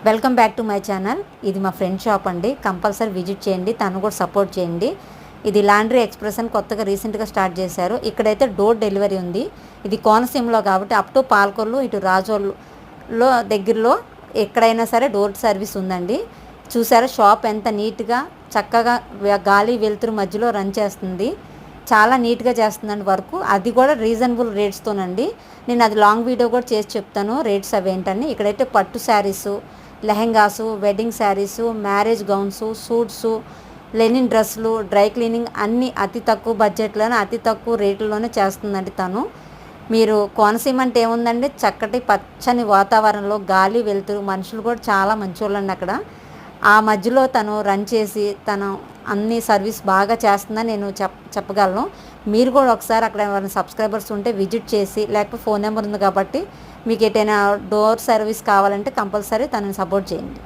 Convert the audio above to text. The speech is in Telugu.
Welcome back to my channel. ఇది మా ఫ్రెండ్ షాప్ అండి. కంపల్సరీ విజిట్ చేయండి, తను కూడా సపోర్ట్ చేయండి. ఇది లాండ్రీ ఎక్స్ప్రెస్ అని కొత్తగా రీసెంట్గా స్టార్ట్ చేశారు. ఇక్కడైతే డోర్ డెలివరీ ఉంది. ఇది కోనసీమలో కాబట్టి అప్ టు పాల్కొల్లు, ఇటు రాజోల్లో దగ్గరలో ఎక్కడైనా సరే డోర్ సర్వీస్ ఉందండి. చూసారా షాప్ ఎంత నీట్గా చక్కగా గాలి వెలుతురు మధ్యలో రన్ చేస్తుంది. చాలా నీట్గా చేస్తుందండి వర్క్. అది కూడా రీజనబుల్ రేట్స్తోనండి. నేను అది లాంగ్ వీడియో కూడా చేసి చెప్తాను రేట్స్ అవి ఏంటని. ఇక్కడైతే పట్టు saris, lehengas, wedding saris, marriage gowns, suits, linen డ్రెస్సులు, డ్రై క్లీనింగ్ అన్నీ అతి తక్కువ బడ్జెట్లోనే అతి తక్కువ రేట్లలోనే చేస్తుందండి తను. మీరు కోనసీమ అంటే ఏముందండి, చక్కటి పచ్చని వాతావరణంలో గాలి వెలుతురు, మనుషులు కూడా చాలా మంచోళ్ళండి అక్కడ. ఆ మధ్యలో తను రన్ చేసి తను అన్ని సర్వీస్ బాగా చేస్తుందని నేను చెప్పగలను. మీరు కూడా ఒకసారి అక్కడ ఎవరైనా సబ్స్క్రైబర్స్ ఉంటే విజిట్ చేసి, లేకపోతే ఫోన్ నెంబర్ ఉంది కాబట్టి మీకు ఎటైనా డోర్ సర్వీస్ కావాలంటే కంపల్సరీ తనని సపోర్ట్ చేయండి.